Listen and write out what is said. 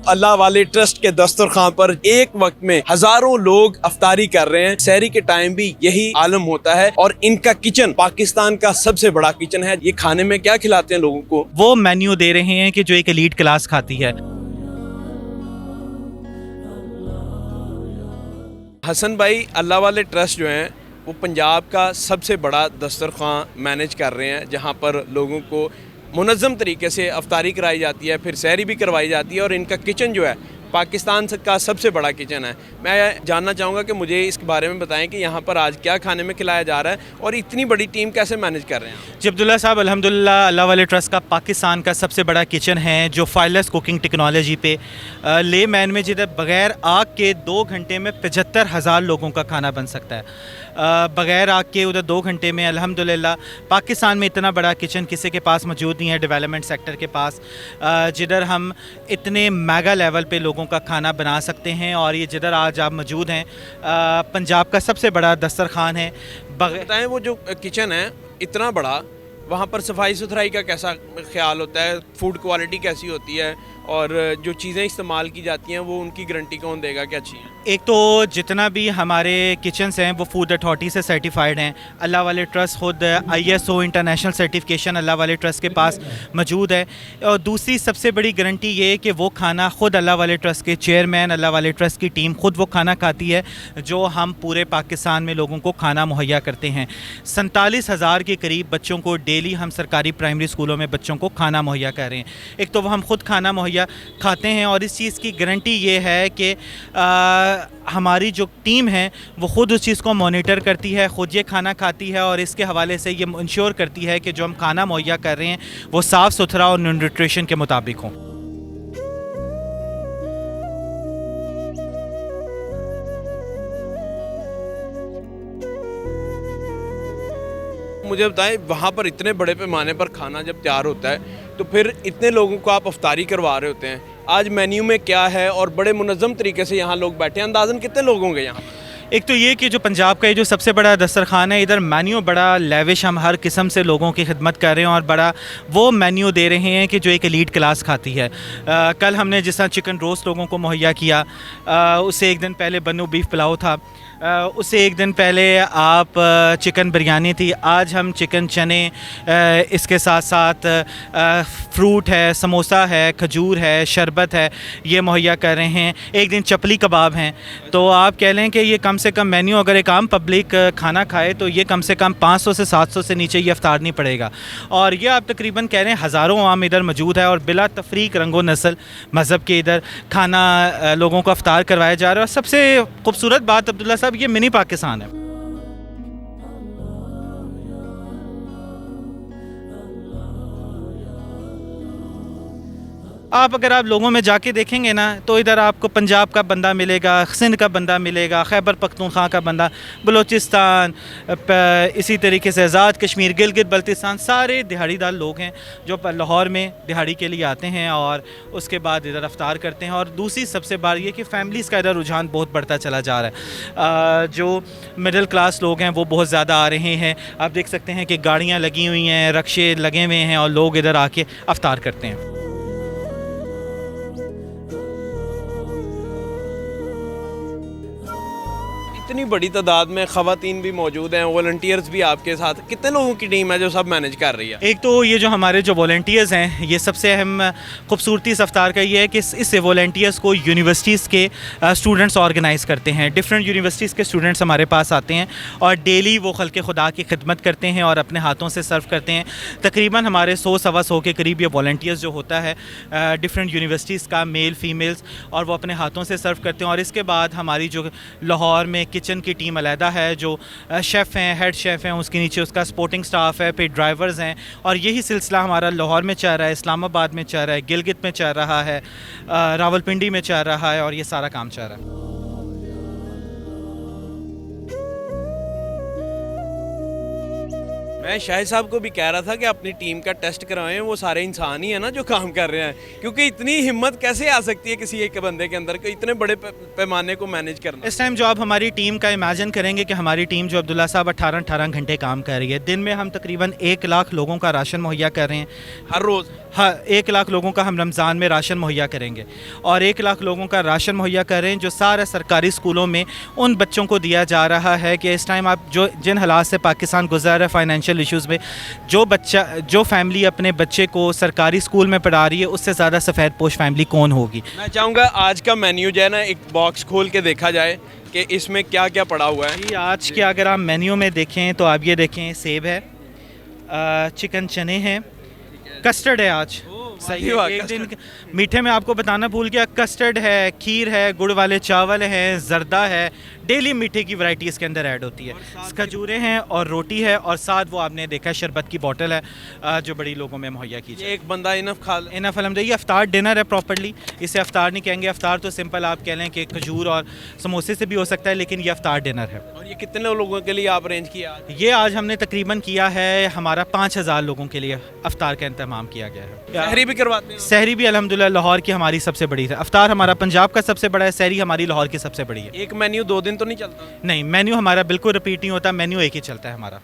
अल्लाह वाले ट्रस्ट के दस्तरखान पर एक वक्त में हजारों लोग अफ्तारी कर रहे हैं। सहरी के टाइम भी यही आलम होता है और इनका किचन पाकिस्तान का सबसे बड़ा किचन है। ये खाने में क्या खिलाते हैं लोगों को? वो मेन्यू दे रहे हैं कि जो एक एलीट क्लास खाती है। हसन भाई, अल्लाह वाले ट्रस्ट जो हैं वो पंजाब का सबसे बड़ा दस्तरखान मैनेज कर रहे हैं, जहाँ पर लोगों को मुनज़्ज़म तरीके से अफ्तारी कराई जाती है, फिर सहरी भी करवाई जाती है और इनका किचन जो है पाकिस्तान का सबसे बड़ा किचन है। मैं जानना चाहूँगा कि मुझे इसके बारे में बताएं कि यहाँ पर आज क्या खाने में खिलाया जा रहा है और इतनी बड़ी टीम कैसे मैनेज कर रहे हैं? जी अब्दुल्ला साहब, अल्हम्दुलिल्लाह अल्लाह वाले ट्रस्ट का पाकिस्तान का सबसे बड़ा किचन है जो फायरलेस कुकिंग टेक्नोलॉजी पे ले मैन में जिधर बग़ैर आग के 2 घंटे में 75,000 लोगों का खाना बन सकता है। बग़ैर आग के उधर 2 घंटे में अल्हम्दुलिल्लाह पाकिस्तान में इतना बड़ा किचन किसी के पास मौजूद नहीं है डेवलपमेंट सेक्टर के पास, जिधर हम इतने मेगा लेवल पे लोगों का खाना बना सकते हैं। और ये जिधर आज आप मौजूद हैं पंजाब का सबसे बड़ा दस्तरखान है। बताएं, वो जो किचन है इतना बड़ा, वहाँ पर सफाई सुथराई का कैसा ख्याल होता है? फूड क्वालिटी कैसी होती है और जो चीज़ें इस्तेमाल की जाती हैं वो उनकी गारंटी कौन देगा कि अच्छी हैं? एक तो जितना भी हमारे किचन्स हैं वो फूड अथॉरिटी से सर्टिफाइड हैं। अल्लाह वाले ट्रस्ट खुद ISO इंटरनेशनल सर्टिफिकेशन अल्लाह वाले ट्रस्ट के पास मौजूद है। और दूसरी सबसे बड़ी गारंटी ये है कि वो खाना खुद अल्लाह वाले ट्रस्ट के चेयरमैन, अल्लाह वाले ट्रस्ट की टीम खुद वो खाना खाती है जो हम पूरे पाकिस्तान में लोगों को खाना मुहैया करते हैं। 47,000 के करीब बच्चों को डेली हम सरकारी प्राइमरी स्कूलों में बच्चों को खाना मुहैया कर रहे हैं। एक तो वो हम खुद खाना मुहैया खाते हैं और इस चीज़ की गारंटी ये है कि हमारी जो टीम है वो ख़ुद उस चीज़ को मॉनिटर करती है, ख़ुद ये खाना खाती है और इसके हवाले से ये इंश्योर करती है कि जो हम खाना मुहैया कर रहे हैं वो साफ़ सुथरा और न्यूट्रिशन के मुताबिक हो। मुझे बताएं, वहाँ पर इतने बड़े पैमाने पर खाना जब तैयार होता है तो फिर इतने लोगों को आप अफ्तारी करवा रहे होते हैं, आज मेन्यू में क्या है और बड़े मुनज़्ज़म तरीके से यहाँ लोग बैठे हैं, अंदाज़न कितने लोग होंगे यहाँ? एक तो ये कि जो पंजाब का ये जो सबसे बड़ा दस्तरखान है, इधर मेन्यू बड़ा लेविश, हम हर किस्म से लोगों की खिदमत कर रहे हैं और बड़ा वो मेन्यू दे रहे हैं कि जो एक एलीट क्लास खाती है। कल हमने जिस तरह चिकन रोस्ट लोगों को मुहैया किया, उससे एक दिन पहले बन्नू बीफ पुलाव था, उससे एक दिन पहले आप चिकन बिरयानी थी, आज हम चिकन चने, इसके साथ साथ फ्रूट है, समोसा है, खजूर है, शरबत है, ये मुहैया कर रहे हैं। एक दिन चपली कबाब हैं। तो आप कह लें कि ये कम से कम मेन्यू अगर एक आम पब्लिक खाना खाए तो ये कम से कम 500 से 700 से नीचे ये अफ्तार नहीं पड़ेगा। और ये आप तकरीबन कह रहे हैं हज़ारों आम इधर मौजूद है और बिला तफरीक रंगो नस्ल मज़हब के इधर खाना लोगों को अफ्तार करवाया जा रहा है। और सबसे खूबसूरत बात अब्दुल्ला साहब, ये मिनी पाकिस्तान है। अगर आप लोगों में जाके देखेंगे ना तो इधर आपको पंजाब का बंदा मिलेगा, सिंध का बंदा मिलेगा, खैबर पख्तूनख्वा का बंदा, बलूचिस्तान, इसी तरीके से आज़ाद कश्मीर, गिलगित बल्तिस्तान, सारे दिहाड़ीदार लोग हैं जो लाहौर में दिहाड़ी के लिए आते हैं और उसके बाद इधर अफ्तार करते हैं। और दूसरी सबसे बात ये कि फ़ैमिलीज़ का इधर रुझान बहुत बढ़ता चला जा रहा है। जो मिडिल क्लास लोग हैं वो बहुत ज़्यादा आ रहे हैं। आप देख सकते हैं कि गाड़ियाँ लगी हुई हैं, रक्शे लगे हुए हैं और लोग इधर आके अफ्तार करते हैं। इतनी बड़ी तादाद में ख़वातीन भी मौजूद हैं, वॉलंटियर्स भी आपके साथ, कितने लोगों की टीम है जो सब मैनेज कर रही है? एक तो ये जो हमारे जो वॉलंटियर्स हैं, ये सबसे अहम खूबसूरती इस अफ्तार का ये है कि इस वॉलंटियर्स को यूनिवर्सिटीज़ के स्टूडेंट्स ऑर्गेनाइज़ करते हैं। डिफरेंट यूनिवर्सिटीज़ के स्टूडेंट्स हमारे पास आते हैं और डेली वो खल्क़े खुदा की खिदमत करते हैं और अपने हाथों से सर्व करते हैं। तकरीबन हमारे 100-125 के करीब ये वॉलंटियर्स जो होता है डिफरेंट यूनिवर्सिटीज़ का, मेल फीमेल्स, और वो अपने हाथों से सर्व करते हैं। और इसके बाद हमारी जो लाहौर में किचन की टीम अलहदा है, जो शेफ़ हैं, हेड शेफ़ हैं, उसके नीचे उसका सपोर्टिंग स्टाफ है, फिर ड्राइवर्स हैं। और यही सिलसिला हमारा लाहौर में चल रहा है, इस्लामाबाद में चल रहा है, गिलगित में चल रहा है, रावलपिंडी में चल रहा है और ये सारा काम चल रहा है। मैं शाहिद साहब को भी कह रहा था कि अपनी टीम का टेस्ट करवाएं, वो सारे इंसान ही है ना जो काम कर रहे हैं, क्योंकि इतनी हिम्मत कैसे आ सकती है किसी एक बंदे के अंदर कि इतने बड़े पैमाने को मैनेज करना। इस टाइम जो आप हमारी टीम का इमेजिन करेंगे कि हमारी टीम जो अब्दुल्ला साहब 18-18 घंटे काम कर रही है, दिन में हम तकरीबन 1 लाख लोगों का राशन मुहैया कर रहे हैं हाँ, 1 लाख लोगों का हम रमज़ान में राशन मुहैया करेंगे और 1 लाख लोगों का राशन मुहैया करें जो सारे सरकारी स्कूलों में उन बच्चों को दिया जा रहा है कि इस टाइम आप जिन हालात से पाकिस्तान गुजर रहा है फाइनेंशियल इश्यूज़ में, जो फैमिली अपने बच्चे को सरकारी स्कूल में पढ़ा रही है उससे ज़्यादा सफ़ेद पोश फैमिली कौन होगी। मैं चाहूँगा आज का मेन्यू जो है ना एक बॉक्स खोल के देखा जाए कि इसमें क्या क्या पड़ा हुआ है। जी, आज के अगर आप मेन्यू में देखें तो आप ये देखें, सेब है, चिकन चने हैं, कस्टर्ड है आज। सही है। एक दिन मीठे में आपको बताना भूल गया, कस्टर्ड है, खीर है, गुड़ वाले चावल हैं, जर्दा है, डेली मीठे की वैरायटी इसके अंदर ऐड होती है। खजूरें हैं और रोटी है और साथ वो आपने देखा शरबत की बोतल है जो बड़ी लोगों में मुहैया की जाए। एक बंदा इनफ खा ले। इनफ अलहमदिल्ला। ये अफ्तार डिनर है प्रॉपर्ली, इसे अफ्तार नहीं कहेंगे। अफ्तार तो सिंपल आप कह लें कि खजूर और समोसे से भी हो सकता है, लेकिन ये अफ्तार डिनर है। और ये कितने लोगों के लिए आप अरेंज किया? ये आज हमने तकरीबन किया है, हमारा 5000 लोगों के लिए अफ्तार का इंतजाम किया गया है। सहरी भी करवाते हैं? सहरी भी अल्हम्दुलिल्लाह लाहौर की हमारी सबसे बड़ी है। अफ्तार हमारा पंजाब का सबसे बड़ा है, सहरी हमारी लाहौर की सबसे बड़ी है। एक मेन्यू 2 दिन तो नहीं चलता? नहीं, मेन्यू हमारा बिल्कुल रिपीट नहीं होता, मेन्यू एक ही चलता है हमारा।